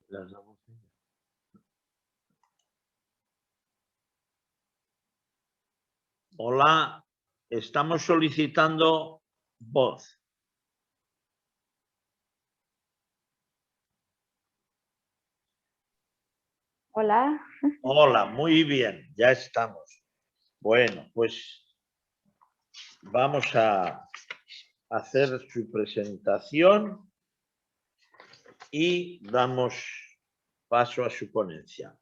Las damos. Hola, estamos solicitando voz. Hola. Hola, muy bien, ya estamos. Bueno, pues vamos a hacer su presentación y damos paso a su ponencia.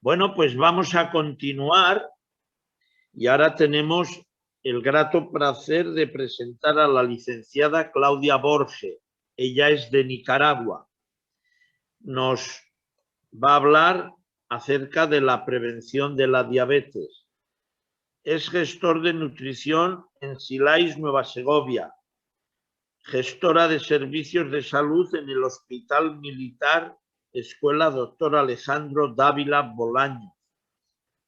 Bueno, pues vamos a continuar y ahora tenemos el grato placer de presentar a la licenciada Claudia Borge. Ella es de Nicaragua. Nos va a hablar acerca de la prevención de la diabetes. Es gestor de nutrición en Silais, Nueva Segovia. Gestora de servicios de salud en el Hospital Militar Escuela Dr. Alejandro Dávila Bolaños.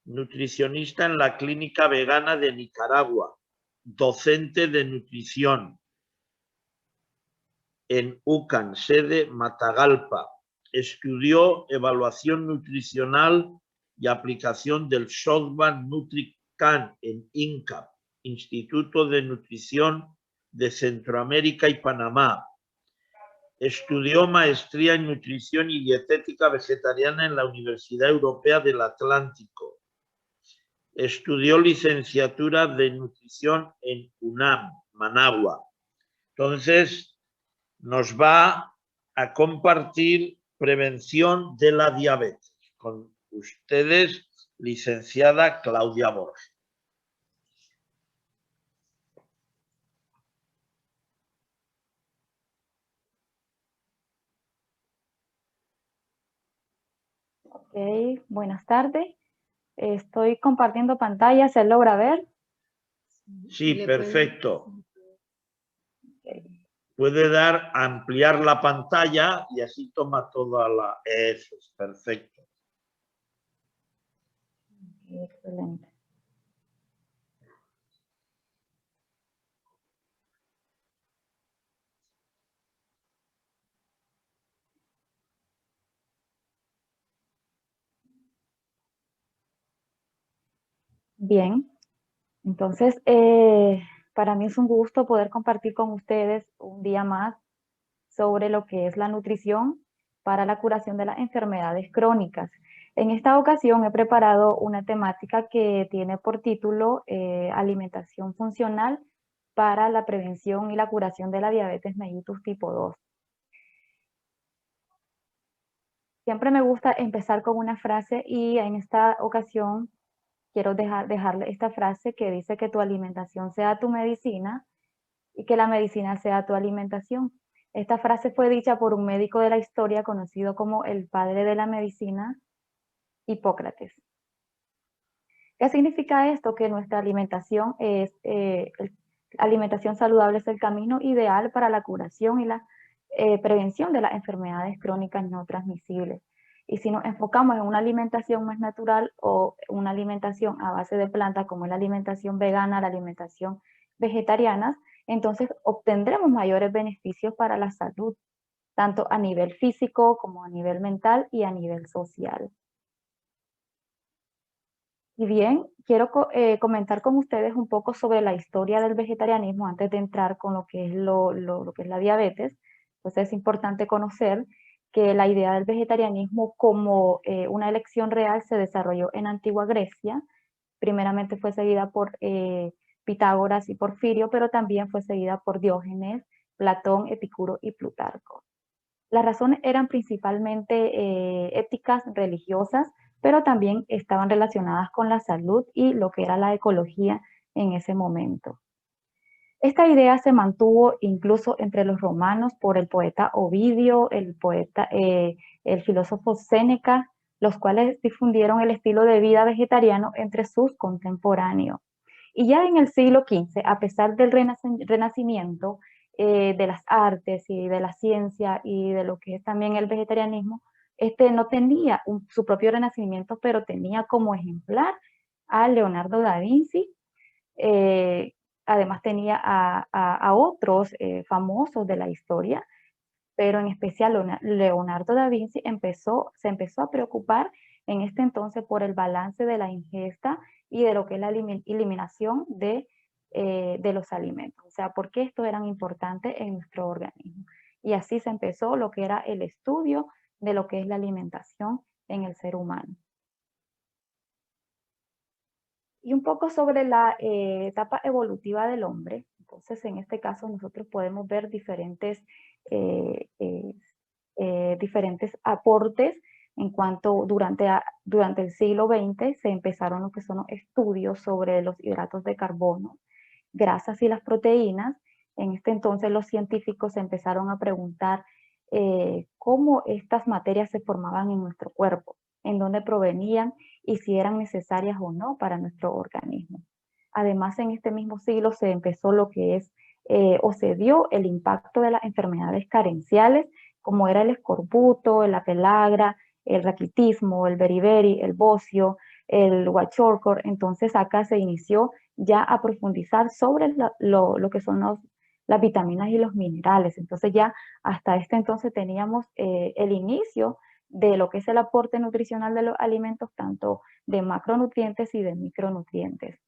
Nutricionista en la Clínica Vegana de Nicaragua. Docente de nutrición en UCAN, sede Matagalpa. Estudió evaluación nutricional y aplicación del software NutriCan en INCAP, Instituto de Nutrición de Centroamérica y Panamá. Estudió maestría en nutrición y dietética vegetariana en la Universidad Europea del Atlántico. Estudió licenciatura de nutrición en UNAM, Managua. Entonces, nos va a compartir prevención de la diabetes. Con ustedes, licenciada Claudia Borge. Ok, buenas tardes. Estoy compartiendo pantalla, ¿se logra ver? Sí, perfecto. Puede dar a ampliar la pantalla y así toma toda la... Eso es perfecto. Excelente. Bien, entonces para mí es un gusto poder compartir con ustedes un día más sobre lo que es la nutrición para la curación de las enfermedades crónicas. En esta ocasión he preparado una temática que tiene por título Alimentación funcional para la prevención y la curación de la diabetes mellitus tipo 2. Siempre me gusta empezar con una frase y en esta ocasión quiero dejarle esta frase que dice que tu alimentación sea tu medicina y que la medicina sea tu alimentación. Esta frase fue dicha por un médico de la historia conocido como el padre de la medicina, Hipócrates. ¿Qué significa esto? Que nuestra alimentación alimentación saludable es el camino ideal para la curación y la prevención de las enfermedades crónicas no transmisibles. Y si nos enfocamos en una alimentación más natural o una alimentación a base de plantas como es la alimentación vegana, la alimentación vegetariana, entonces obtendremos mayores beneficios para la salud, tanto a nivel físico como a nivel mental y a nivel social. Y bien, quiero comentar con ustedes un poco sobre la historia del vegetarianismo antes de entrar con lo que es, lo que es la diabetes. Entonces es importante conocer que la idea del vegetarianismo como una elección real se desarrolló en Antigua Grecia. Primeramente fue seguida por Pitágoras y Porfirio, pero también fue seguida por Diógenes, Platón, Epicuro y Plutarco. Las razones eran principalmente éticas, religiosas, pero también estaban relacionadas con la salud y lo que era la ecología en ese momento. Esta idea se mantuvo incluso entre los romanos por el poeta Ovidio, el filósofo Séneca, los cuales difundieron el estilo de vida vegetariano entre sus contemporáneos. Y ya en el siglo XV, a pesar del renacimiento de las artes y de la ciencia y de lo que es también el vegetarianismo, no tenía su propio renacimiento, pero tenía como ejemplar a Leonardo da Vinci. Además tenía a otros famosos de la historia, pero en especial Leonardo da Vinci se empezó a preocupar en este entonces por el balance de la ingesta y de lo que es la eliminación de los alimentos, o sea, por qué estos eran importantes en nuestro organismo. Y así se empezó lo que era el estudio de lo que es la alimentación en el ser humano. Y un poco sobre la etapa evolutiva del hombre. Entonces, en este caso, nosotros podemos ver diferentes aportes en cuanto durante el siglo XX se empezaron lo que son los estudios sobre los hidratos de carbono, grasas y las proteínas. En este entonces los científicos empezaron a preguntar cómo estas materias se formaban en nuestro cuerpo, en dónde provenían y si eran necesarias o no para nuestro organismo. Además, en este mismo siglo se empezó lo que es, o se dio el impacto de las enfermedades carenciales, como era el escorbuto, la pelagra, el raquitismo, el beriberi, el bocio, el kwashiorkor. Entonces acá se inició ya a profundizar sobre lo que son las vitaminas y los minerales. Entonces ya hasta este entonces teníamos el inicio de lo que es el aporte nutricional de los alimentos, tanto de macronutrientes y de micronutrientes.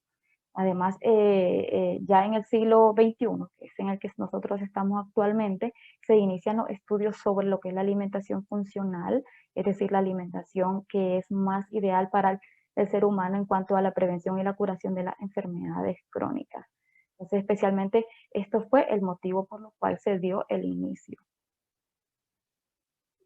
Además, ya en el siglo XXI, que es en el que nosotros estamos actualmente, se inician los estudios sobre lo que es la alimentación funcional, es decir, la alimentación que es más ideal para el ser humano en cuanto a la prevención y la curación de las enfermedades crónicas. Entonces, especialmente, esto fue el motivo por lo cual se dio el inicio.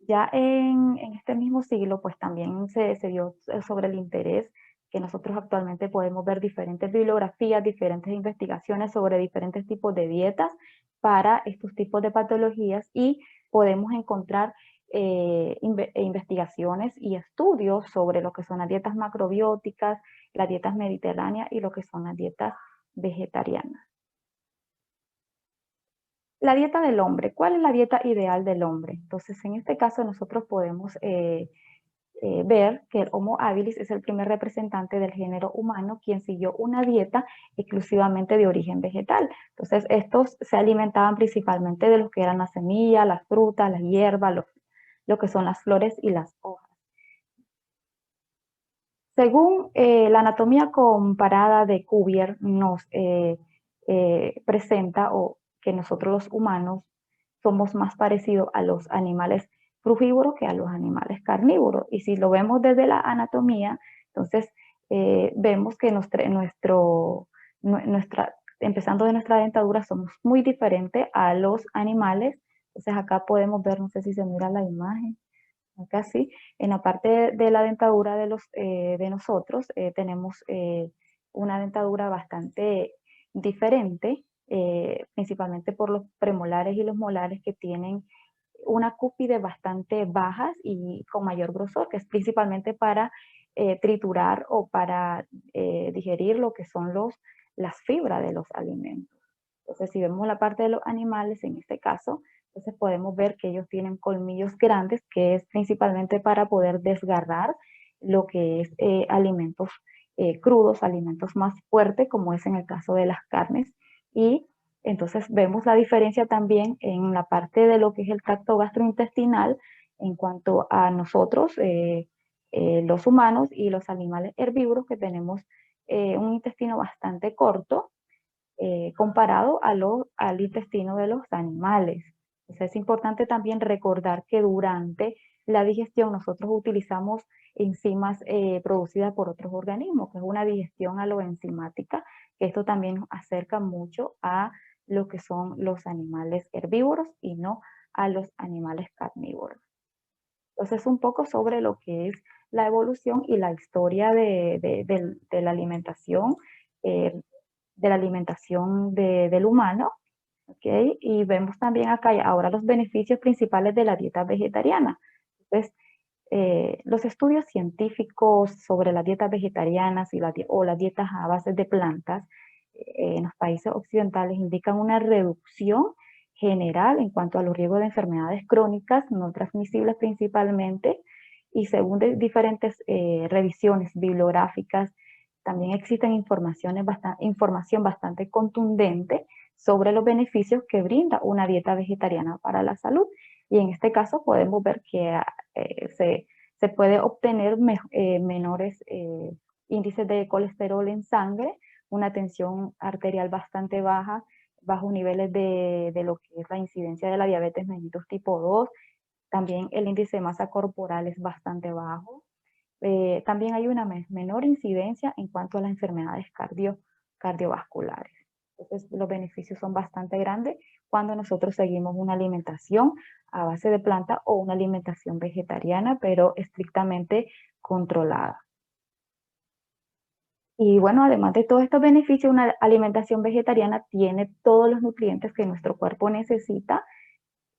Ya en este mismo siglo, pues también se dio sobre el interés que nosotros actualmente podemos ver diferentes bibliografías, diferentes investigaciones sobre diferentes tipos de dietas para estos tipos de patologías y podemos encontrar investigaciones y estudios sobre lo que son las dietas macrobióticas, las dietas mediterráneas y lo que son las dietas vegetarianas. La dieta del hombre. ¿Cuál es la dieta ideal del hombre? Entonces, en este caso nosotros podemos ver que el Homo habilis es el primer representante del género humano quien siguió una dieta exclusivamente de origen vegetal. Entonces, estos se alimentaban principalmente de lo que eran las semillas, las frutas, las hierbas, lo que son las flores y las hojas. Según la anatomía comparada de Cuvier nos presenta que nosotros los humanos somos más parecidos a los animales frugívoros que a los animales carnívoros. Y si lo vemos desde la anatomía, entonces vemos que empezando de nuestra dentadura, somos muy diferentes a los animales. Entonces acá podemos ver, no sé si se mira la imagen, acá sí, en la parte de la dentadura de nosotros tenemos una dentadura bastante diferente, principalmente por los premolares y los molares que tienen una cúspide bastante bajas y con mayor grosor, que es principalmente para triturar o para digerir lo que son las fibras de los alimentos. Entonces, si vemos la parte de los animales, en este caso, entonces podemos ver que ellos tienen colmillos grandes, que es principalmente para poder desgarrar lo que es alimentos crudos, alimentos más fuertes, como es en el caso de las carnes. Y entonces vemos la diferencia también en la parte de lo que es el tracto gastrointestinal en cuanto a nosotros, los humanos y los animales herbívoros, que tenemos un intestino bastante corto comparado al intestino de los animales. Entonces es importante también recordar que durante la digestión nosotros utilizamos enzimas producidas por otros organismos, que es una digestión aloenzimática, que esto también nos acerca mucho a lo que son los animales herbívoros y no a los animales carnívoros. Entonces un poco sobre lo que es la evolución y la historia de la alimentación, del humano, ¿ok? Y vemos también acá ahora los beneficios principales de la dieta vegetariana. Entonces, los estudios científicos sobre las dietas vegetarianas o las dietas a base de plantas en los países occidentales indican una reducción general en cuanto a los riesgos de enfermedades crónicas no transmisibles principalmente, y según diferentes revisiones bibliográficas también existen información bastante contundente sobre los beneficios que brinda una dieta vegetariana para la salud. Y en este caso podemos ver que se puede obtener menores índices de colesterol en sangre, una tensión arterial bastante baja, bajos niveles de lo que es la incidencia de la diabetes mellitus tipo 2, también el índice de masa corporal es bastante bajo. También hay una menor incidencia en cuanto a las enfermedades cardiovasculares. Entonces, los beneficios son bastante grandes cuando nosotros seguimos una alimentación a base de planta o una alimentación vegetariana, pero estrictamente controlada. Y bueno, además de todos estos beneficios, una alimentación vegetariana tiene todos los nutrientes que nuestro cuerpo necesita,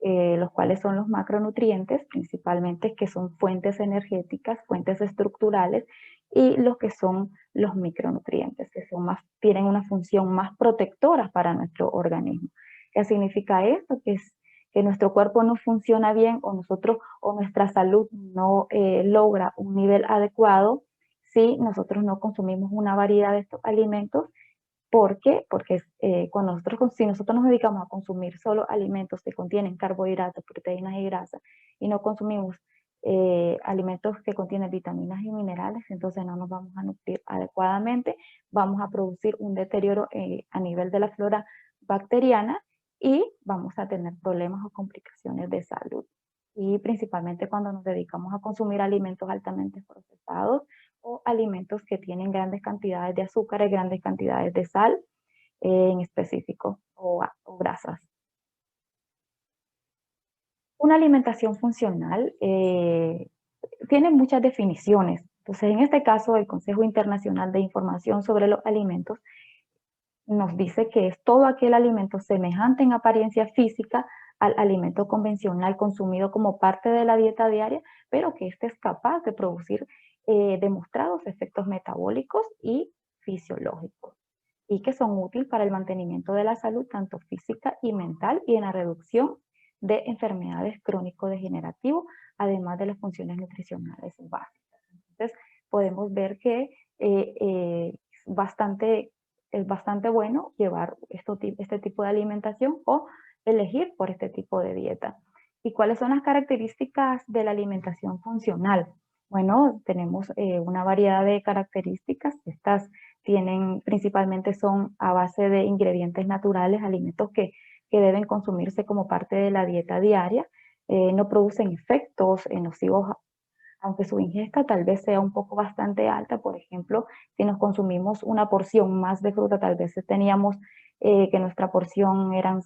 los cuales son los macronutrientes, principalmente, que son fuentes energéticas, fuentes estructurales, y los que son los micronutrientes, que tienen una función más protectora para nuestro organismo. ¿Qué significa esto? Que nuestro cuerpo no funciona bien o nuestra salud no logra un nivel adecuado si nosotros no consumimos una variedad de estos alimentos. ¿Por qué? Porque si nosotros nos dedicamos a consumir solo alimentos que contienen carbohidratos, proteínas y grasas, y no consumimos alimentos que contienen vitaminas y minerales, entonces no nos vamos a nutrir adecuadamente, vamos a producir un deterioro a nivel de la flora bacteriana y vamos a tener problemas o complicaciones de salud. Y principalmente cuando nos dedicamos a consumir alimentos altamente procesados, o alimentos que tienen grandes cantidades de azúcar y grandes cantidades de sal en específico o grasas. Una alimentación funcional tiene muchas definiciones. Entonces, en este caso, el Consejo Internacional de Información sobre los Alimentos nos dice que es todo aquel alimento semejante en apariencia física al alimento convencional consumido como parte de la dieta diaria, pero que éste es capaz de producir demostrados efectos metabólicos y fisiológicos, y que son útiles para el mantenimiento de la salud tanto física y mental y en la reducción de enfermedades crónico-degenerativas, además de las funciones nutricionales básicas. Entonces, podemos ver que es bastante bueno llevar este tipo de alimentación o elegir por este tipo de dieta. ¿Y cuáles son las características de la alimentación funcional? Bueno, tenemos una variedad de características. Estas principalmente son a base de ingredientes naturales, alimentos que deben consumirse como parte de la dieta diaria. No producen efectos nocivos, aunque su ingesta tal vez sea un poco bastante alta. Por ejemplo, si nos consumimos una porción más de fruta, tal vez teníamos que nuestra porción eran,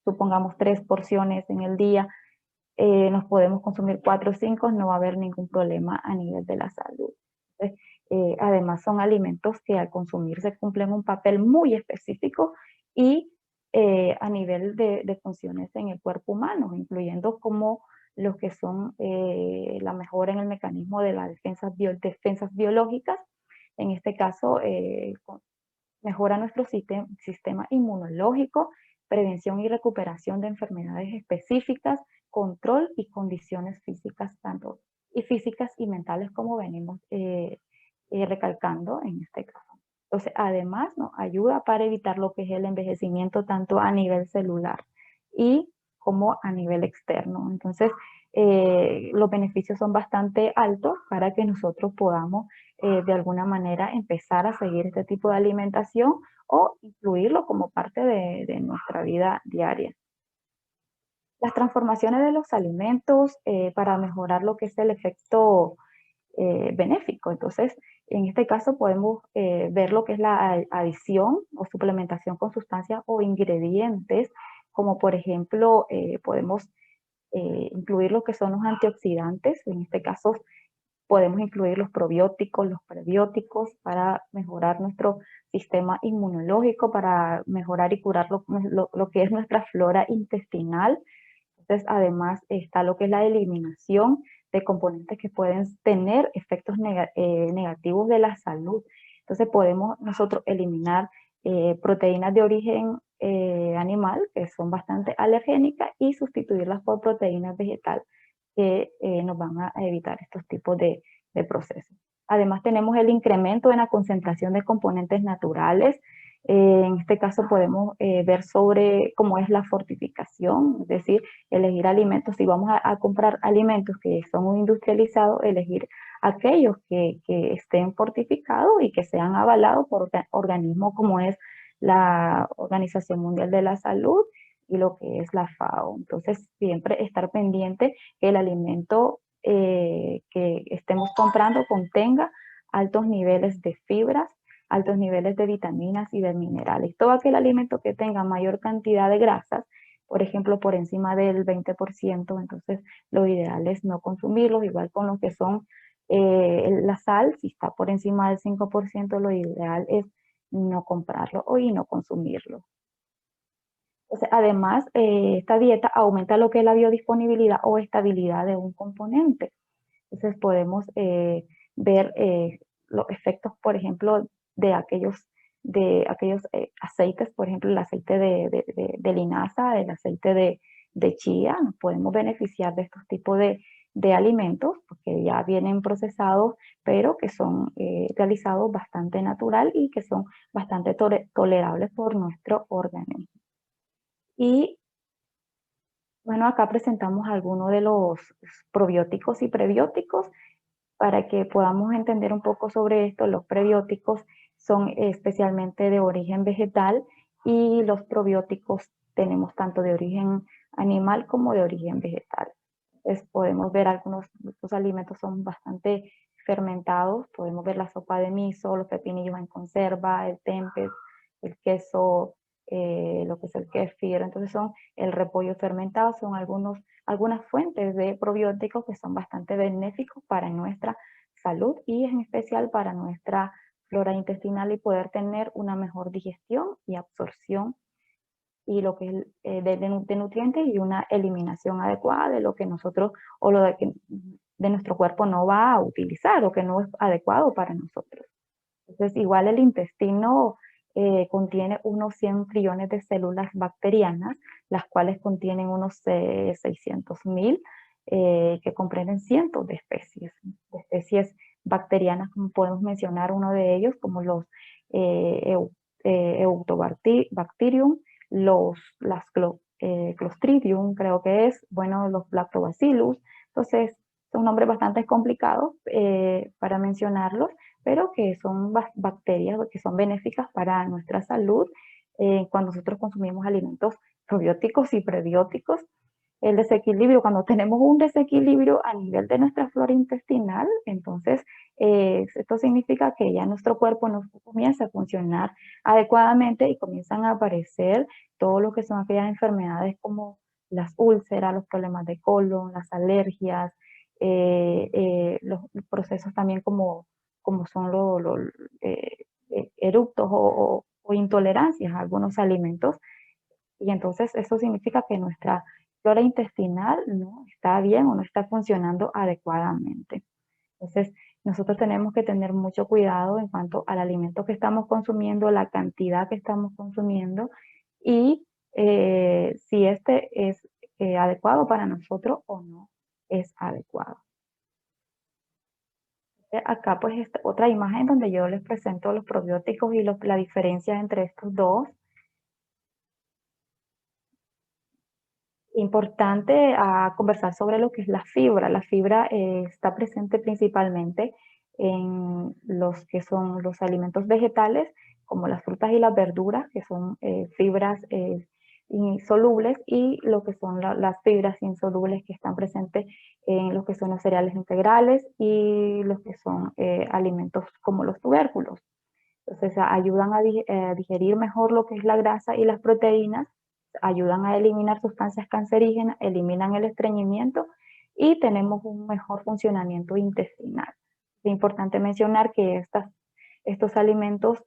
supongamos, 3 porciones en el día, nos podemos consumir 4 o 5, no va a haber ningún problema a nivel de la salud. Entonces, además son alimentos que al consumirse cumplen un papel muy específico y a nivel de funciones en el cuerpo humano, incluyendo como los que son la mejora en el mecanismo de las defensas biológicas. En este caso, mejora nuestro sistema inmunológico, prevención y recuperación de enfermedades específicas, control y condiciones físicas, tanto físicas y mentales, como venimos recalcando en este caso. Entonces, además, nos ayuda para evitar lo que es el envejecimiento tanto a nivel celular y como a nivel externo. Entonces, los beneficios son bastante altos para que nosotros podamos de alguna manera empezar a seguir este tipo de alimentación o incluirlo como parte de nuestra vida diaria. Las transformaciones de los alimentos para mejorar lo que es el efecto benéfico. Entonces, en este caso podemos ver lo que es la adición o suplementación con sustancias o ingredientes, como por ejemplo podemos incluir lo que son los antioxidantes. En este caso podemos incluir los probióticos, los prebióticos para mejorar nuestro sistema inmunológico, para mejorar y curar lo que es nuestra flora intestinal. Entonces, además está lo que es la eliminación de componentes que pueden tener efectos negativos de la salud. Entonces, podemos nosotros eliminar proteínas de origen animal, que son bastante alergénicas, y sustituirlas por proteínas vegetales que nos van a evitar estos tipos de procesos. Además, tenemos el incremento en la concentración de componentes naturales En este caso podemos ver sobre cómo es la fortificación, es decir, elegir alimentos. Si vamos a comprar alimentos que son industrializados, elegir aquellos que estén fortificados y que sean avalados por organismos como es la Organización Mundial de la Salud y lo que es la FAO. Entonces, siempre estar pendiente que el alimento que estemos comprando contenga altos niveles de fibras, altos niveles de vitaminas y de minerales. Todo aquel alimento que tenga mayor cantidad de grasas, por ejemplo, por encima del 20%, entonces lo ideal es no consumirlos, igual con lo que son la sal, si está por encima del 5%, lo ideal es no comprarlo y no consumirlo. Entonces, además, esta dieta aumenta lo que es la biodisponibilidad o estabilidad de un componente. Entonces podemos ver los efectos, por ejemplo, de aquellos aceites, por ejemplo, el aceite de linaza, el aceite de chía. Nos podemos beneficiar de estos tipos de alimentos porque ya vienen procesados, pero que son realizados bastante natural y que son bastante tolerables por nuestro organismo. Y bueno, acá presentamos algunos de los probióticos y prebióticos para que podamos entender un poco sobre esto. Los prebióticos son especialmente de origen vegetal y los probióticos tenemos tanto de origen animal como de origen vegetal. Entonces podemos ver algunos los alimentos son bastante fermentados, podemos ver la sopa de miso, los pepinillos en conserva, el tempeh, el queso, lo que es el kéfir. Entonces son el repollo fermentado, son algunas fuentes de probióticos que son bastante benéficos para nuestra salud y en especial para nuestra flora intestinal y poder tener una mejor digestión y absorción y lo que es de nutrientes y una eliminación adecuada de lo que nosotros o lo de nuestro cuerpo no va a utilizar o que no es adecuado para nosotros. Entonces, igual el intestino contiene unos 100 trillones de células bacterianas, las cuales contienen unos 600.000 que comprenden cientos de especies bacterianas, como podemos mencionar uno de ellos, como los Eutobacterium, Clostridium, creo que es, bueno, los Lactobacillus. Entonces, son nombres bastante complicados para mencionarlos, pero que son bacterias que son benéficas para nuestra salud cuando nosotros consumimos alimentos probióticos y prebióticos. El desequilibrio, cuando tenemos un desequilibrio a nivel de nuestra flora intestinal, entonces esto significa que ya nuestro cuerpo no comienza a funcionar adecuadamente y comienzan a aparecer todo lo que son aquellas enfermedades como las úlceras, los problemas de colon, las alergias, los procesos también como son los eructos o intolerancias a algunos alimentos. Y entonces eso significa que nuestra flora intestinal no está bien o no está funcionando adecuadamente. Entonces, nosotros tenemos que tener mucho cuidado en cuanto al alimento que estamos consumiendo, la cantidad que estamos consumiendo y si este es adecuado para nosotros o no es adecuado. Acá pues esta otra imagen donde yo les presento los probióticos y la diferencia entre estos dos. Importante conversar sobre lo que es la fibra. La fibra está presente principalmente en los que son los alimentos vegetales, como las frutas y las verduras, que son fibras insolubles, y lo que son las fibras insolubles que están presentes en lo que son los cereales integrales y los que son alimentos como los tubérculos. Entonces ayudan a digerir mejor lo que es la grasa y las proteínas, ayudan a eliminar sustancias cancerígenas, eliminan el estreñimiento y tenemos un mejor funcionamiento intestinal. Es importante mencionar que estos alimentos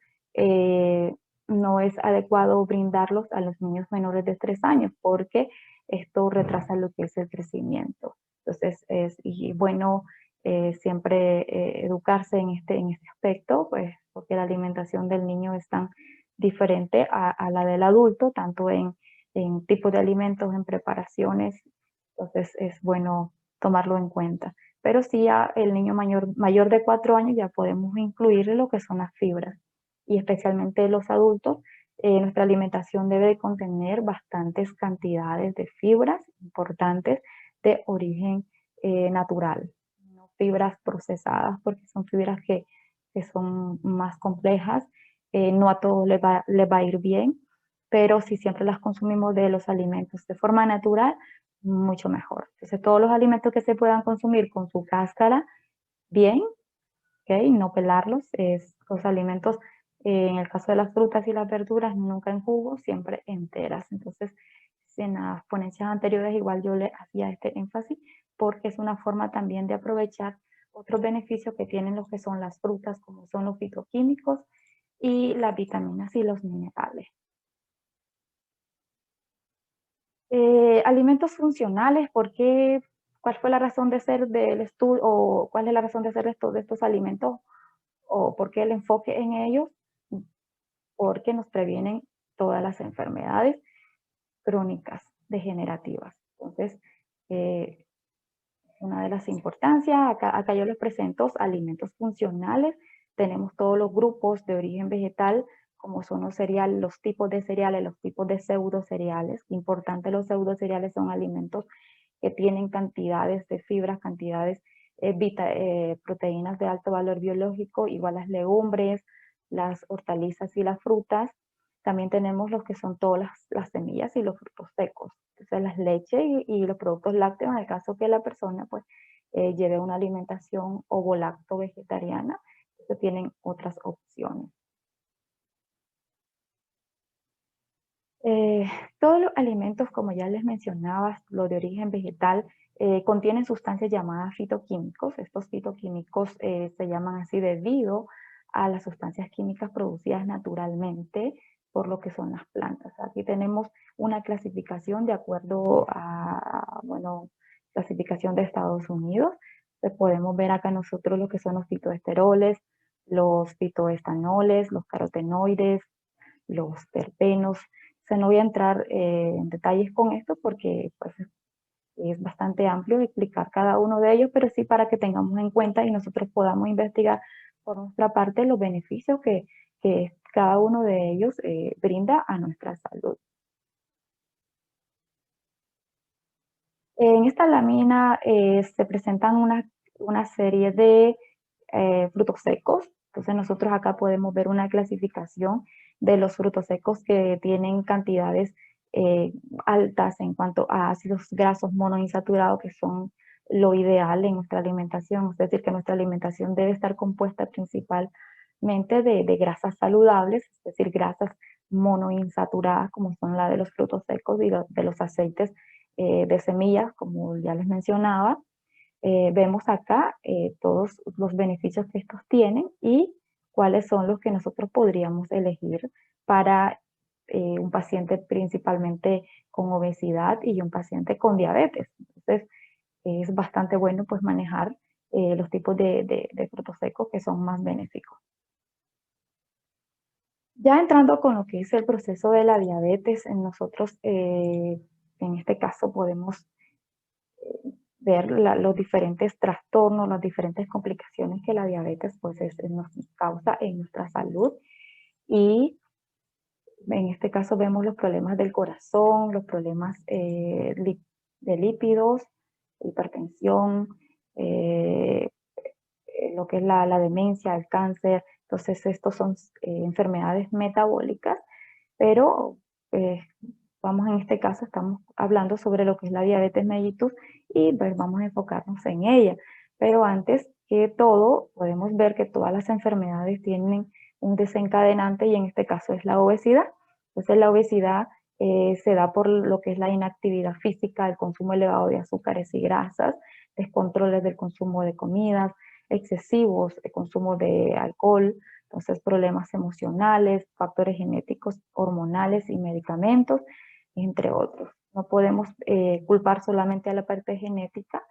no es adecuado brindarlos a los niños menores de 3 años porque esto retrasa lo que es el crecimiento. Entonces es bueno siempre educarse en este aspecto, pues porque la alimentación del niño es tan diferente a la del adulto, tanto en tipos de alimentos, en preparaciones, entonces es bueno tomarlo en cuenta. Pero sí, ya el niño mayor de 4 años ya podemos incluirle lo que son las fibras. y especialmente los adultos, nuestra alimentación debe de contener bastantes cantidades de fibras importantes de origen natural, no fibras procesadas, porque son fibras que son más complejas, no a todos les va a ir bien, pero si siempre las consumimos de los alimentos de forma natural, mucho mejor. Entonces, todos los alimentos que se puedan consumir con su cáscara, bien, ¿ok? No pelarlos, los alimentos, en el caso de las frutas y las verduras, nunca en jugo, siempre enteras. Entonces, en las ponencias anteriores igual yo le hacía este énfasis porque es una forma también de aprovechar otros beneficios que tienen lo que son las frutas, como son los fitoquímicos y las vitaminas y los minerales. Alimentos funcionales, ¿cuál fue la razón de ser del estudio o cuál es la razón de ser de estos alimentos o por qué el enfoque en ellos? Porque nos previenen todas las enfermedades crónicas degenerativas. Entonces, una de las importancias, acá yo les presento alimentos funcionales. Tenemos todos los grupos de origen vegetal, como son los cereales, los tipos de cereales, los tipos de pseudocereales. Importante, los pseudocereales son alimentos que tienen cantidades de fibras, cantidades proteínas de alto valor biológico, igual las legumbres, las hortalizas y las frutas. También tenemos los que son todas las semillas y los frutos secos. Entonces, las leches y los productos lácteos, en el caso que la persona pues, lleve una alimentación ovo-lacto-vegetariana, entonces tienen otras opciones. Todos los alimentos, como ya les mencionaba, los de origen vegetal, contienen sustancias llamadas fitoquímicos. Estos fitoquímicos se llaman así debido a las sustancias químicas producidas naturalmente por lo que son las plantas. Aquí tenemos una clasificación de acuerdo a, bueno, clasificación de Estados Unidos. Podemos ver acá nosotros lo que son los fitoesteroles, los fitoestanoles, los carotenoides, los terpenos. O sea, no voy a entrar en detalles con esto porque pues, es bastante amplio explicar cada uno de ellos, pero sí para que tengamos en cuenta y nosotros podamos investigar por nuestra parte los beneficios que cada uno de ellos brinda a nuestra salud. En esta lámina se presentan una serie de frutos secos. Entonces nosotros acá podemos ver una clasificación de los frutos secos que tienen cantidades altas en cuanto a ácidos grasos monoinsaturados, que son lo ideal en nuestra alimentación. Es decir, que nuestra alimentación debe estar compuesta principalmente de grasas saludables, es decir, grasas monoinsaturadas, como son la de los frutos secos y de los aceites de semillas, como ya les mencionaba. Vemos acá todos los beneficios que estos tienen y cuáles son los que nosotros podríamos elegir para un paciente principalmente con obesidad y un paciente con diabetes. Entonces, es bastante bueno pues manejar los tipos de frutos secos que son más benéficos. Ya entrando con lo que es el proceso de la diabetes, nosotros en este caso podemos ver los diferentes trastornos, las diferentes complicaciones que la diabetes pues nos causa en nuestra salud y en este caso vemos los problemas del corazón, los problemas de lípidos, hipertensión, lo que es la demencia, el cáncer. Entonces estos son enfermedades metabólicas, pero vamos en este caso, estamos hablando sobre lo que es la diabetes mellitus y pues vamos a enfocarnos en ella. Pero antes que todo, podemos ver que todas las enfermedades tienen un desencadenante y en este caso es la obesidad. Entonces la obesidad se da por lo que es la inactividad física, el consumo elevado de azúcares y grasas, descontroles del consumo de comidas, excesivos, el consumo de alcohol, entonces problemas emocionales, factores genéticos, hormonales y medicamentos, entre otros. No podemos culpar solamente a la parte genética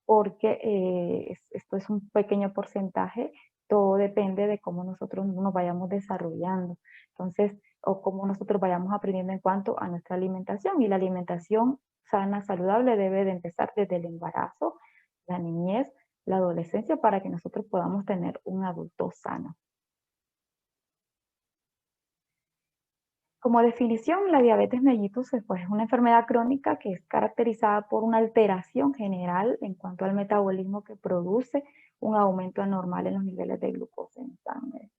porque esto es un pequeño porcentaje, todo depende de cómo nosotros nos vayamos desarrollando, entonces, o cómo nosotros vayamos aprendiendo en cuanto a nuestra alimentación, y la alimentación sana, saludable debe de empezar desde el embarazo, la niñez, la adolescencia, para que nosotros podamos tener un adulto sano. Como definición, la diabetes mellitus pues, es una enfermedad crónica que es caracterizada por una alteración general en cuanto al metabolismo que produce un aumento anormal en los niveles de glucosa en sangre.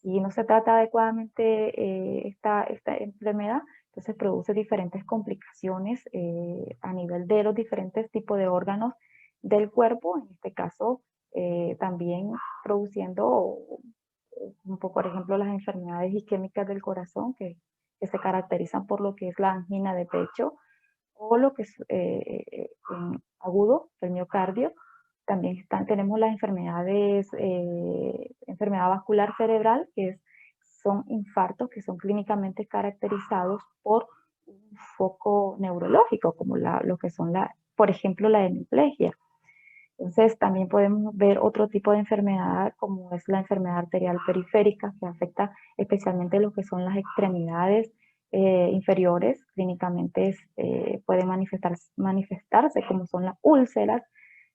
Si no se trata adecuadamente esta enfermedad, entonces produce diferentes complicaciones a nivel de los diferentes tipos de órganos del cuerpo, en este caso también produciendo un poco, por ejemplo, las enfermedades isquémicas del corazón que se caracterizan por lo que es la angina de pecho o lo que es agudo, el miocardio. También tenemos las enfermedades, enfermedad vascular cerebral, son infartos que son clínicamente caracterizados por un foco neurológico, como lo que son, por ejemplo, la hemiplegia. Entonces, también podemos ver otro tipo de enfermedad, como es la enfermedad arterial periférica, que afecta especialmente lo que son las extremidades inferiores. Clínicamente puede manifestarse como son las úlceras,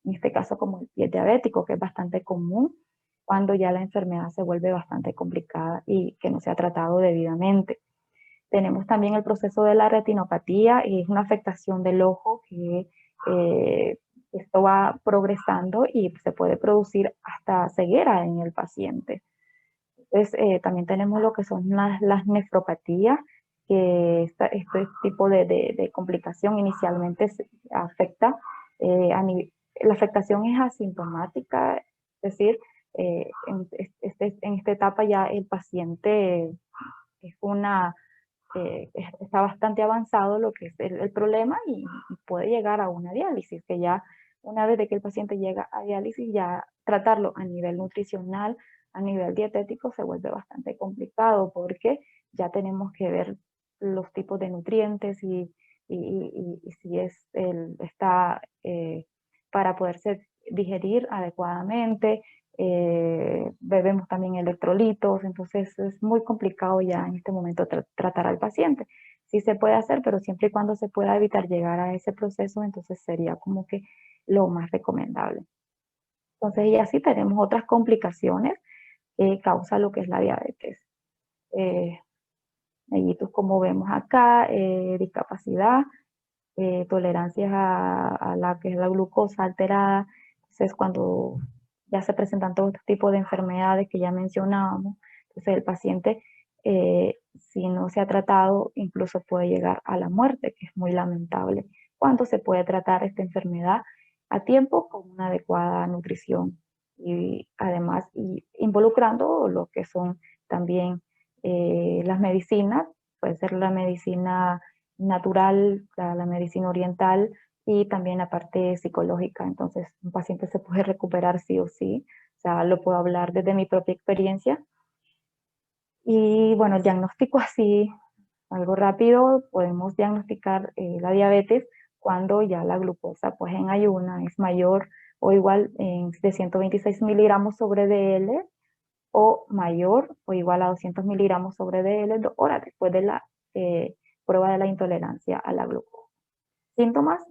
en este caso como el pie diabético, que es bastante común cuando ya la enfermedad se vuelve bastante complicada y que no se ha tratado debidamente. Tenemos también el proceso de la retinopatía, y es una afectación del ojo que esto va progresando y se puede producir hasta ceguera en el paciente. Entonces, también tenemos lo que son las nefropatías, que este tipo de complicación inicialmente afecta, la afectación es asintomática, es decir, en esta etapa ya el paciente está bastante avanzado lo que es el problema y puede llegar a una diálisis, que ya una vez de que el paciente llega a diálisis, ya tratarlo a nivel nutricional, a nivel dietético, se vuelve bastante complicado porque ya tenemos que ver los tipos de nutrientes y si está para poderse digerir adecuadamente. Bebemos también electrolitos, entonces es muy complicado ya en este momento tratar al paciente. Sí se puede hacer, pero siempre y cuando se pueda evitar llegar a ese proceso, entonces sería como que lo más recomendable. Entonces, y así tenemos otras complicaciones que causa lo que es la diabetes. Mellitus, como vemos acá, discapacidad, tolerancias a la que es la glucosa alterada. Entonces, cuando ya se presentan todo este tipo de enfermedades que ya mencionábamos, entonces el paciente, si no se ha tratado, incluso puede llegar a la muerte, que es muy lamentable, cuando se puede tratar esta enfermedad a tiempo con una adecuada nutrición y además involucrando lo que son también las medicinas, puede ser la medicina natural, la medicina oriental y también la parte psicológica. Entonces, un paciente se puede recuperar sí o sí. O sea, lo puedo hablar desde mi propia experiencia. Y bueno, el diagnóstico así, algo rápido, podemos diagnosticar la diabetes cuando ya la glucosa pues en ayuna es mayor o igual de 126 miligramos sobre dl o mayor o igual a 200 miligramos sobre dl 2 horas después de la prueba de la intolerancia a la glucosa. Síntomas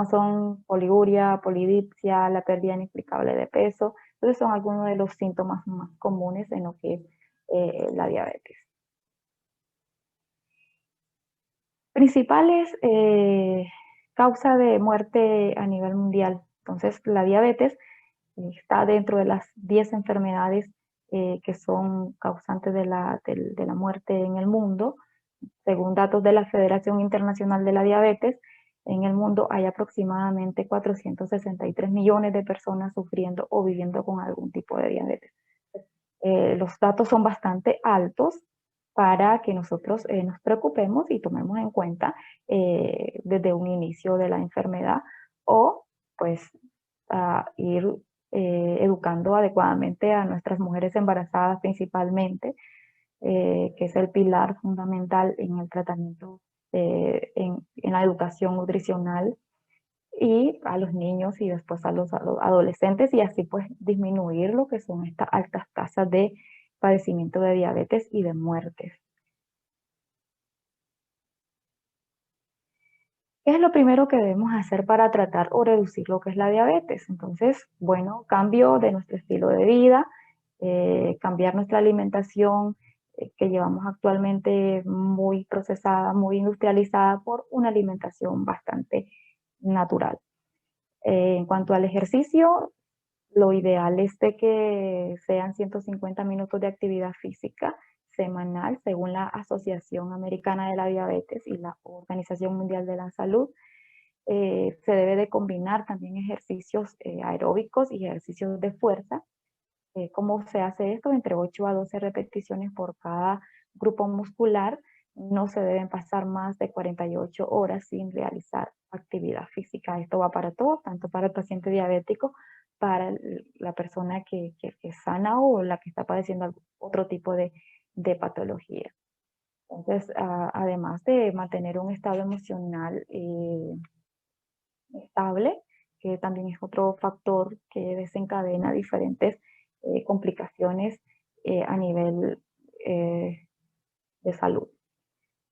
son poliguria, polidipsia, la pérdida inexplicable de peso. Entonces son algunos de los síntomas más comunes en lo que es la diabetes. Principales causas de muerte a nivel mundial. Entonces la diabetes está dentro de las 10 enfermedades que son causantes de la muerte en el mundo. Según datos de la Federación Internacional de la Diabetes, en el mundo hay aproximadamente 463 millones de personas sufriendo o viviendo con algún tipo de diabetes. Los datos son bastante altos para que nosotros nos preocupemos y tomemos en cuenta desde un inicio de la enfermedad o pues ir educando adecuadamente a nuestras mujeres embarazadas principalmente, que es el pilar fundamental en el tratamiento, en la educación nutricional, y a los niños y después a los adolescentes, y así pues disminuir lo que son estas altas tasas de padecimiento de diabetes y de muertes. ¿Qué es lo primero que debemos hacer para tratar o reducir lo que es la diabetes? Entonces, bueno, cambio de nuestro estilo de vida, cambiar nuestra alimentación, que llevamos actualmente muy procesada, muy industrializada por una alimentación bastante natural. En cuanto al ejercicio, lo ideal es de que sean 150 minutos de actividad física semanal, según la Asociación Americana de la Diabetes y la Organización Mundial de la Salud. Se debe de combinar también ejercicios aeróbicos y ejercicios de fuerza. ¿Cómo se hace esto? Entre 8 a 12 repeticiones por cada grupo muscular. No se deben pasar más de 48 horas sin realizar actividad física. Esto va para todos, tanto para el paciente diabético, para la persona que es sana o la que está padeciendo otro tipo de patología. Entonces, además de mantener un estado emocional estable, que también es otro factor que desencadena diferentes complicaciones a nivel de salud.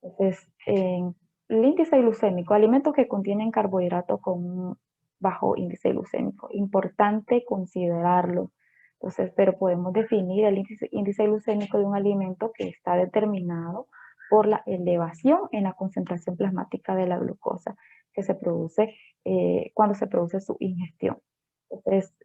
Entonces, el índice glucémico, alimentos que contienen carbohidratos con un bajo índice glucémico, importante considerarlo. Entonces, pero podemos definir el índice glucémico de un alimento que está determinado por la elevación en la concentración plasmática de la glucosa que se produce cuando se produce su ingestión. Entonces,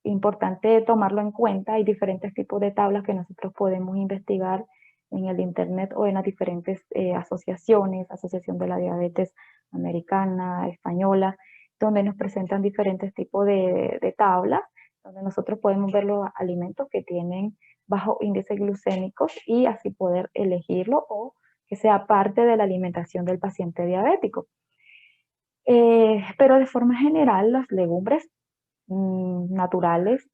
importante tomarlo en cuenta. Hay diferentes tipos de tablas que nosotros podemos investigar en el internet o en las diferentes asociaciones, Asociación de la Diabetes Americana, Española, donde nos presentan diferentes tipos de tablas, donde nosotros podemos ver los alimentos que tienen bajo índice glucémicos y así poder elegirlo o que sea parte de la alimentación del paciente diabético. Pero de forma general, las legumbres naturales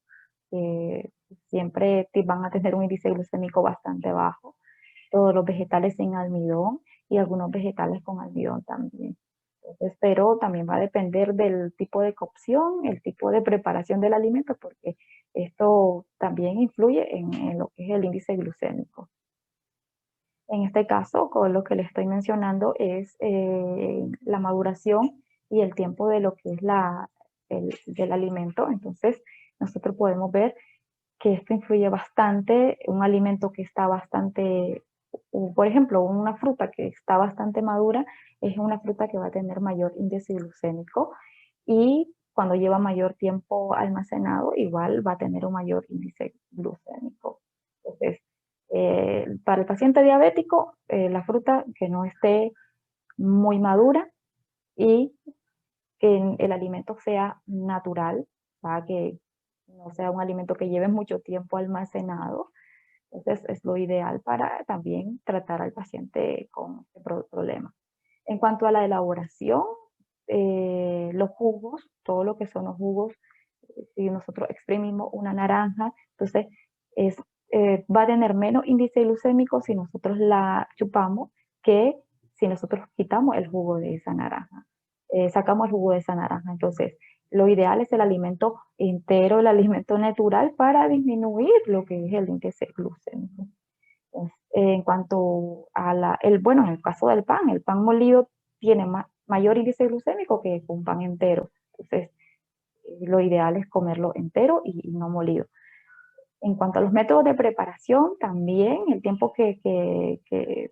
siempre van a tener un índice glucémico bastante bajo. Todos los vegetales sin almidón y algunos vegetales con almidón también. Entonces, pero también va a depender del tipo de cocción, el tipo de preparación del alimento, porque esto también influye en lo que es el índice glucémico. En este caso, con lo que le estoy mencionando es la maduración y el tiempo de lo que es del alimento. Entonces, nosotros podemos ver que esto influye bastante. Un alimento que está bastante, por ejemplo, una fruta que está bastante madura es una fruta que va a tener mayor índice glucémico y cuando lleva mayor tiempo almacenado, igual va a tener un mayor índice glucémico. Entonces, para el paciente diabético, la fruta que no esté muy madura y que el alimento sea natural, para que no sea un alimento que lleve mucho tiempo almacenado. Entonces es lo ideal para también tratar al paciente con este problema. En cuanto a la elaboración, los jugos, todo lo que son los jugos, si nosotros exprimimos una naranja, entonces va a tener menos índice glucémico si nosotros la chupamos que si nosotros quitamos el jugo de esa naranja. Sacamos el jugo de esa naranja. Entonces, lo ideal es el alimento entero, el alimento natural para disminuir lo que es el índice glucémico. En cuanto a bueno, en el caso del pan, el pan molido tiene mayor índice glucémico que un pan entero. Entonces, lo ideal es comerlo entero y no molido. En cuanto a los métodos de preparación, también el tiempo el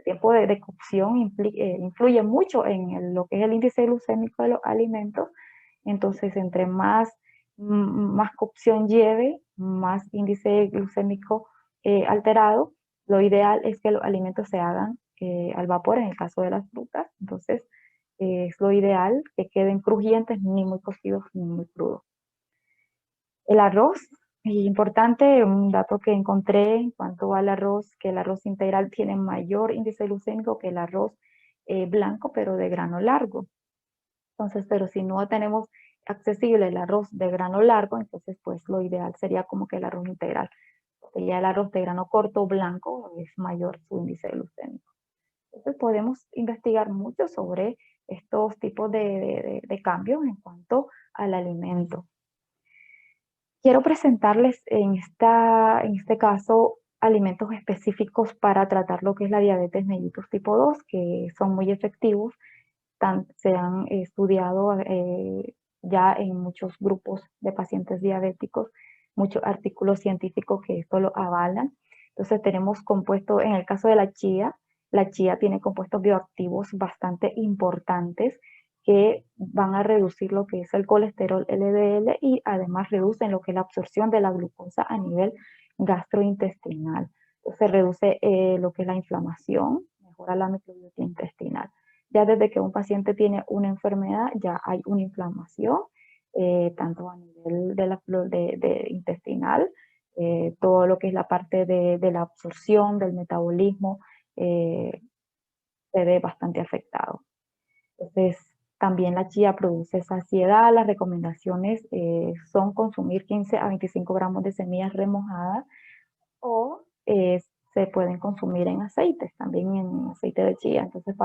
tiempo de cocción influye mucho en lo que es el índice glucémico de los alimentos. Entonces, entre más cocción lleve, más índice glucémico alterado. Lo ideal es que los alimentos se hagan al vapor en el caso de las frutas. Entonces, es lo ideal que queden crujientes, ni muy cocidos ni muy crudos. El arroz, importante, un dato que encontré en cuanto al arroz, que el arroz integral tiene mayor índice glucémico que el arroz blanco, pero de grano largo. Entonces, pero si no tenemos accesible el arroz de grano largo, entonces pues lo ideal sería como que el arroz integral. Porque ya el arroz de grano corto blanco es mayor su índice glucémico. Entonces podemos investigar mucho sobre estos tipos de cambios en cuanto al alimento. Quiero presentarles en este caso alimentos específicos para tratar lo que es la diabetes mellitus tipo 2, que son muy efectivos. Se han estudiado ya en muchos grupos de pacientes diabéticos, muchos artículos científicos que esto lo avalan. Entonces tenemos compuestos, en el caso de la chía tiene compuestos bioactivos bastante importantes que van a reducir lo que es el colesterol LDL y además reducen lo que es la absorción de la glucosa a nivel gastrointestinal. Entonces reduce lo que es la inflamación, mejora la microbiota intestinal. Ya desde que un paciente tiene una enfermedad, ya hay una inflamación, tanto a nivel de la flora intestinal, todo lo que es la parte de la absorción, del metabolismo, se ve bastante afectado. Entonces, también la chía produce saciedad. Las recomendaciones son consumir 15 a 25 gramos de semillas remojadas o se pueden consumir en aceites, también en aceite de chía. Entonces,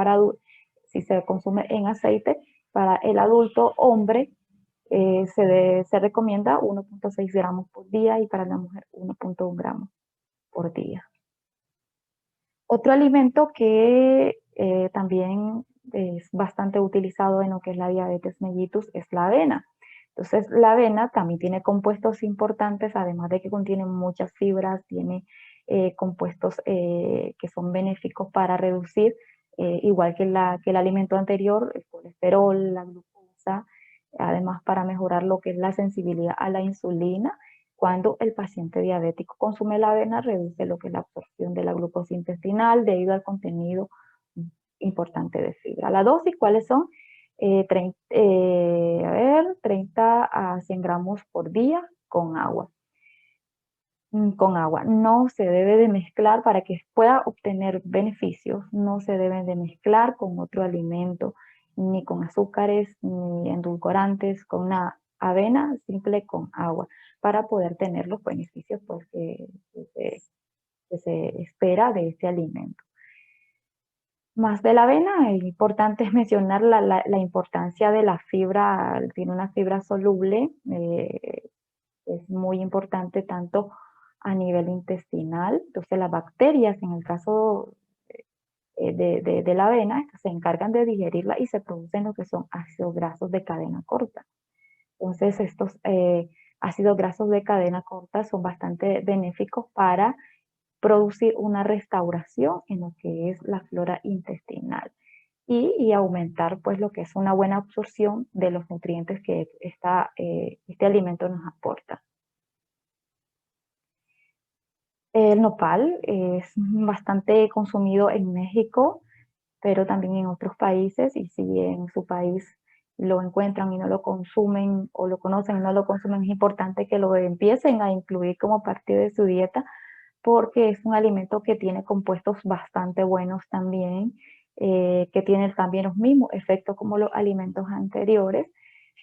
si se consume en aceite, para el adulto hombre se recomienda 1.6 gramos por día y para la mujer 1.1 gramos por día. Otro alimento que también es bastante utilizado en lo que es la diabetes mellitus es la avena. Entonces, la avena también tiene compuestos importantes, además de que contiene muchas fibras, tiene compuestos que son benéficos para reducir, igual que el alimento anterior, el colesterol, la glucosa, además para mejorar lo que es la sensibilidad a la insulina. Cuando el paciente diabético consume la avena, reduce lo que es la absorción de la glucosa intestinal debido al contenido importante de fibra. La dosis, ¿cuáles son? 30 a 100 gramos por día con agua. Con agua. No se debe de mezclar para que pueda obtener beneficios. No se deben de mezclar con otro alimento, ni con azúcares, ni endulcorantes, con nada. Avena simple con agua para poder tener los beneficios pues, que se espera de este alimento. Más de la avena, es importante mencionar la importancia de la fibra, tiene una fibra soluble, es muy importante tanto a nivel intestinal, entonces las bacterias, en el caso de la avena, se encargan de digerirla y se producen lo que son ácidos grasos de cadena corta. Entonces estos ácidos grasos de cadena corta son bastante benéficos para producir una restauración en lo que es la flora intestinal y aumentar pues lo que es una buena absorción de los nutrientes que este alimento nos aporta. El nopal es bastante consumido en México, pero también en otros países, y si en su país lo encuentran y no lo consumen o lo conocen y no lo consumen, es importante que lo empiecen a incluir como parte de su dieta porque es un alimento que tiene compuestos bastante buenos también, que tiene también los mismos efectos como los alimentos anteriores,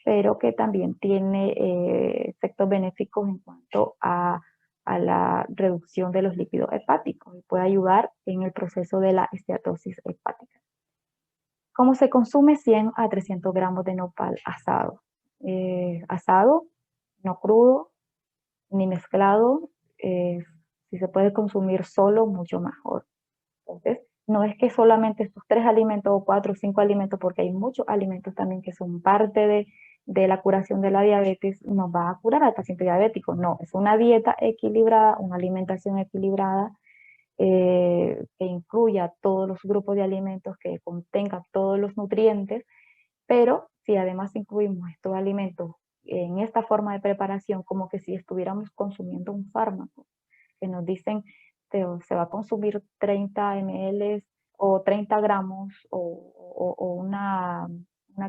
pero que también tiene efectos benéficos en cuanto a la reducción de los lípidos hepáticos y puede ayudar en el proceso de la esteatosis hepática. ¿Cómo se consume? 100 a 300 gramos de nopal asado. Asado, no crudo, ni mezclado. Si se puede consumir solo, mucho mejor. Entonces, no es que solamente estos 3 alimentos o 4 o 5 alimentos, porque hay muchos alimentos también que son parte de la curación de la diabetes, nos va a curar al paciente diabético. No, es una dieta equilibrada, una alimentación equilibrada, que incluya todos los grupos de alimentos, que contenga todos los nutrientes, pero si además incluimos estos alimentos en esta forma de preparación, como que si estuviéramos consumiendo un fármaco, que nos dicen se va a consumir 30 ml o 30 gramos o una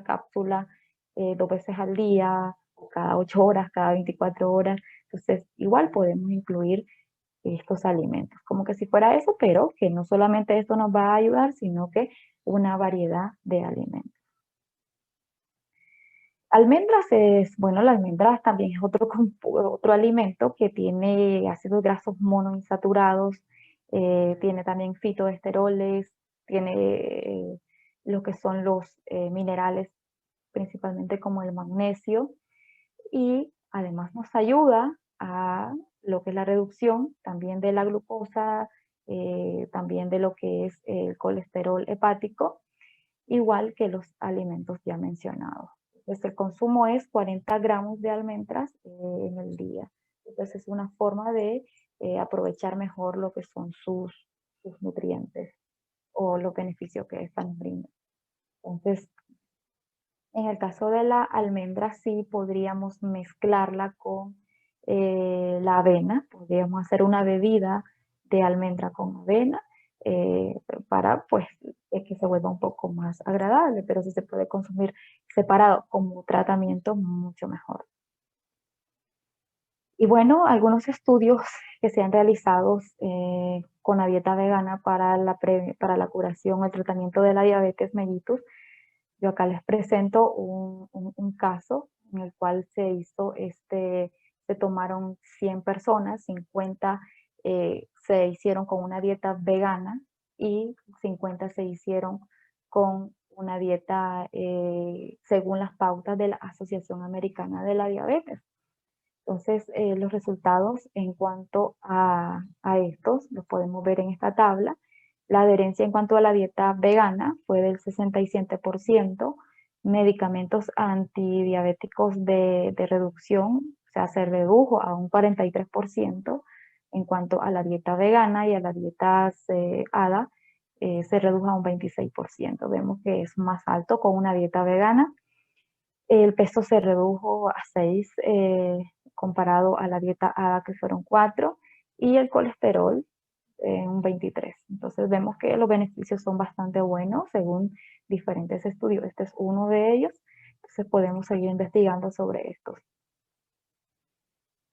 cápsula 2 veces al día, cada 8 horas, cada 24 horas. Entonces, igual podemos incluir estos alimentos, como que si fuera eso, pero que no solamente esto nos va a ayudar, sino que una variedad de alimentos. Almendras bueno, la almendras también es otro alimento que tiene ácidos grasos monoinsaturados, tiene también fitoesteroles, tiene lo que son los minerales, principalmente como el magnesio, y además nos ayuda a lo que es la reducción también de la glucosa, también de lo que es el colesterol hepático, igual que los alimentos ya mencionados. Entonces, el consumo es 40 gramos de almendras en el día. Entonces, es una forma de aprovechar mejor lo que son sus nutrientes o los beneficios que esta nos brinda. Entonces, en el caso de la almendra sí podríamos mezclarla con la avena, podríamos hacer una bebida de almendra con avena eh, para pues que se vuelva un poco más agradable, pero si se puede consumir separado como tratamiento, mucho mejor. Y bueno, algunos estudios que se han realizado con la dieta vegana para para la curación o el tratamiento de la diabetes mellitus. Yo acá les presento un caso en el cual se tomaron 100 personas, 50 se hicieron con una dieta vegana y 50 se hicieron con una dieta según las pautas de la Asociación Americana de la Diabetes. Entonces, los resultados en cuanto a estos los podemos ver en esta tabla. La adherencia en cuanto a la dieta vegana fue del 67%, medicamentos antidiabéticos de reducción, o sea, se redujo a un 43%. En cuanto a la dieta vegana y a la dieta ADA, se redujo a un 26%. Vemos que es más alto con una dieta vegana. El peso se redujo a 6 comparado a la dieta ADA que fueron 4 y el colesterol un 23. Entonces vemos que los beneficios son bastante buenos según diferentes estudios. Este es uno de ellos. Entonces podemos seguir investigando sobre estos.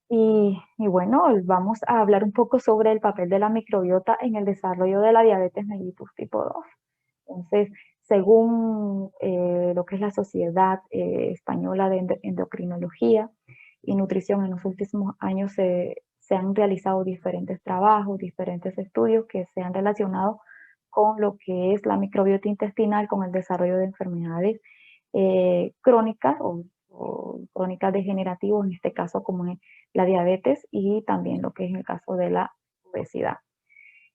Y bueno, vamos a hablar un poco sobre el papel de la microbiota en el desarrollo de la diabetes mellitus tipo 2. Entonces, según lo que es la Sociedad Española de Endocrinología y Nutrición, en los últimos años se han realizado diferentes trabajos, diferentes estudios que se han relacionado con lo que es la microbiota intestinal, con el desarrollo de enfermedades crónicas o crónicas degenerativas, en este caso como es la diabetes y también lo que es en el caso de la obesidad.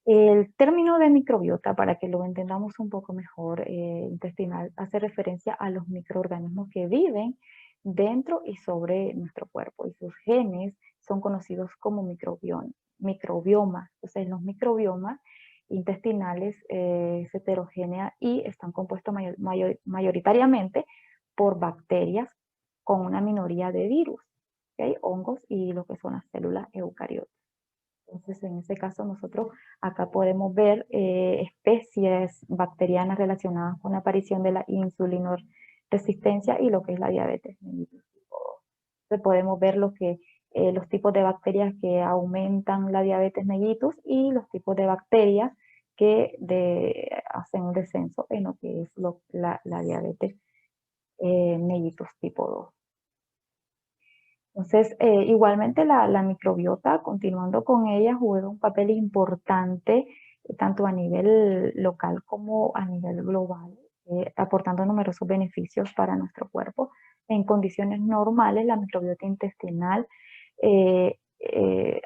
El término de microbiota, para que lo entendamos un poco mejor, intestinal, hace referencia a los microorganismos que viven dentro y sobre nuestro cuerpo, y sus genes son conocidos como microbiomas. Entonces, los microbiomas intestinales es heterogénea y están compuestos mayoritariamente por bacterias con una minoría de virus, ¿okay? Hongos y lo que son las células eucariotas. Entonces, en ese caso, nosotros acá podemos ver especies bacterianas relacionadas con la aparición de la insulinoresistencia y lo que es la diabetes mellitus tipo 2. Entonces, podemos ver los tipos de bacterias que aumentan la diabetes mellitus y los tipos de bacterias que hacen un descenso en lo que es la diabetes mellitus tipo 2. Entonces, igualmente la microbiota, continuando con ella, juega un papel importante tanto a nivel local como a nivel global, aportando numerosos beneficios para nuestro cuerpo. En condiciones normales, la microbiota intestinal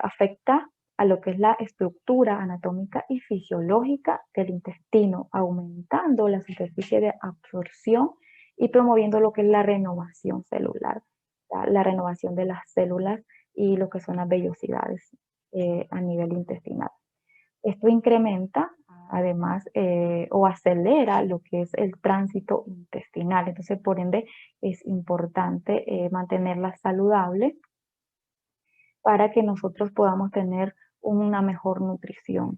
afecta a lo que es la estructura anatómica y fisiológica del intestino, aumentando la superficie de absorción y promoviendo lo que es la renovación celular, la renovación de las células y lo que son las vellosidades a nivel intestinal. Esto incrementa, además, o acelera lo que es el tránsito intestinal. Entonces, por ende, es importante mantenerla saludable para que nosotros podamos tener una mejor nutrición.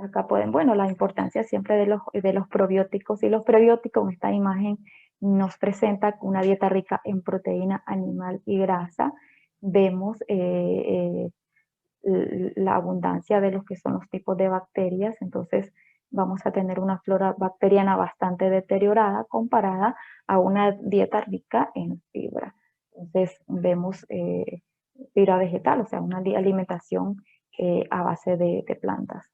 Acá pueden, bueno, la importancia siempre de los probióticos y los prebióticos. En esta imagen nos presenta una dieta rica en proteína animal y grasa. Vemos la abundancia de los que son los tipos de bacterias. Entonces vamos a tener una flora bacteriana bastante deteriorada comparada a una dieta rica en fibra. Entonces vemos fibra vegetal, o sea, una alimentación a base de plantas.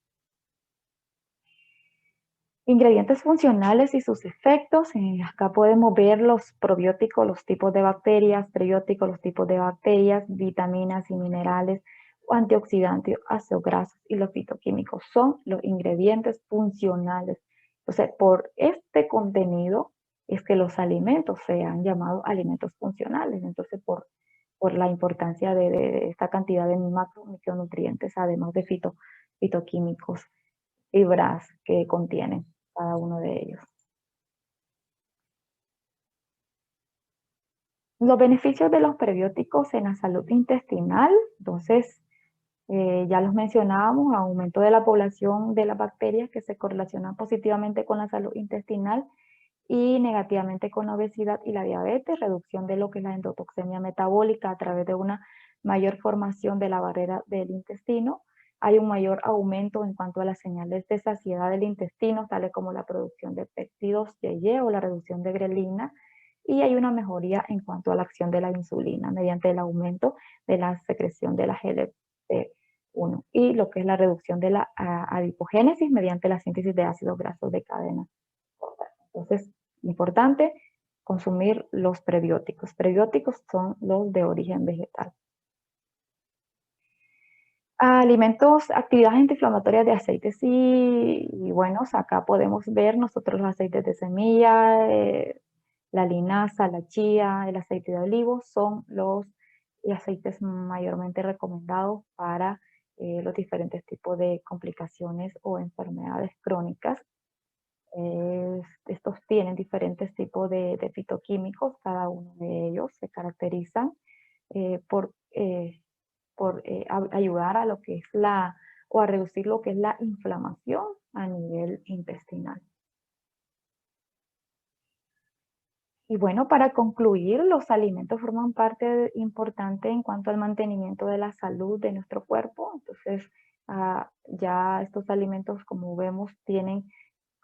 Ingredientes funcionales y sus efectos. Acá podemos ver los probióticos, los tipos de bacterias, prebióticos, los tipos de bacterias, vitaminas y minerales, antioxidantes, ácidos grasos y los fitoquímicos. Son los ingredientes funcionales. Entonces, por este contenido es que los alimentos sean llamados alimentos funcionales. Entonces, por la importancia de esta cantidad de micronutrientes, además de fitoquímicos, fibras que contienen cada uno de ellos. Los beneficios de los prebióticos en la salud intestinal, entonces, ya los mencionábamos, aumento de la población de las bacterias que se correlacionan positivamente con la salud intestinal y negativamente con la obesidad y la diabetes, reducción de lo que es la endotoxemia metabólica a través de una mayor formación de la barrera del intestino. Hay un mayor aumento en cuanto a las señales de saciedad del intestino, tales como la producción de péptidos YY o la reducción de grelina, y hay una mejoría en cuanto a la acción de la insulina mediante el aumento de la secreción de la GLP-1 y lo que es la reducción de la adipogénesis mediante la síntesis de ácidos grasos de cadena. Entonces, importante consumir los prebióticos. Prebióticos son los de origen vegetal. Alimentos, actividades antiinflamatorias de aceites y buenos, acá podemos ver nosotros los aceites de semilla, la linaza, la chía, el aceite de olivo son los aceites mayormente recomendados para los diferentes tipos de complicaciones o enfermedades crónicas. Estos tienen diferentes tipos de fitoquímicos, cada uno de ellos se caracterizan por ayudar a lo que es o a reducir lo que es la inflamación a nivel intestinal. Y bueno, para concluir, los alimentos forman parte importante en cuanto al mantenimiento de la salud de nuestro cuerpo. Entonces, ya estos alimentos, como vemos, tienen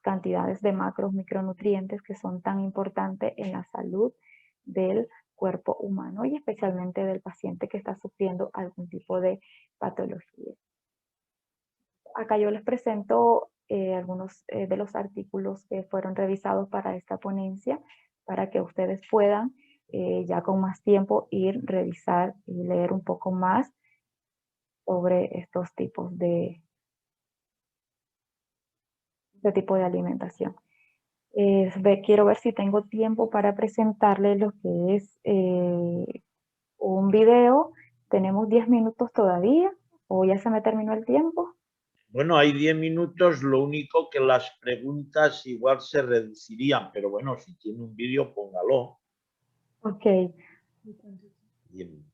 cantidades de micronutrientes que son tan importantes en la salud del cuerpo humano y especialmente del paciente que está sufriendo algún tipo de patología. Acá yo les presento algunos de los artículos que fueron revisados para esta ponencia, para que ustedes puedan ya con más tiempo revisar y leer un poco más sobre estos tipos de alimentación. Quiero ver si tengo tiempo para presentarles lo que es un video. Tenemos 10 minutos todavía, o ya se me terminó el tiempo. Bueno, hay 10 minutos, lo único que las preguntas igual se reducirían, pero bueno, si tiene un vídeo, póngalo. Ok. Bien.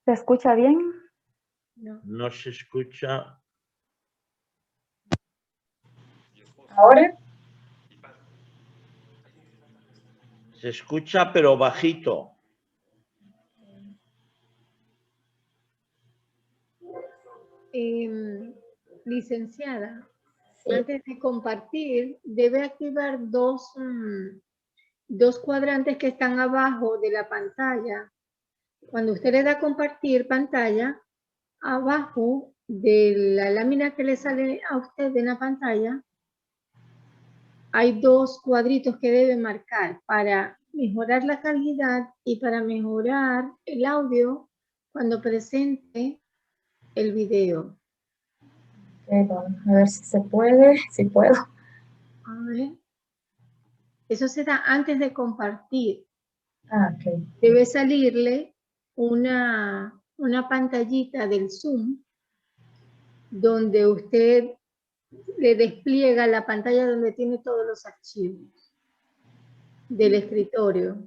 ¿Se escucha bien? No se escucha. ¿Ahora? Se escucha, pero bajito. Licenciada, antes de compartir, debe activar dos cuadrantes que están abajo de la pantalla. Cuando usted le da a compartir pantalla, abajo de la lámina que le sale a usted en la pantalla, hay dos cuadritos que debe marcar para mejorar la calidad y para mejorar el audio cuando presente el video. Vamos a ver si se puede, si puedo. A ver. Eso se da antes de compartir. Ok. Debe salirle una pantallita del Zoom donde usted le despliega la pantalla donde tiene todos los archivos del escritorio.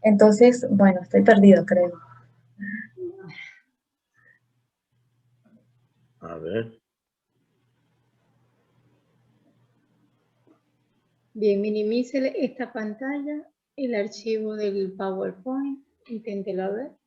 Entonces, bueno, estoy perdido, creo. A ver. Bien, minimice esta pantalla, el archivo del PowerPoint, inténtelo a ver.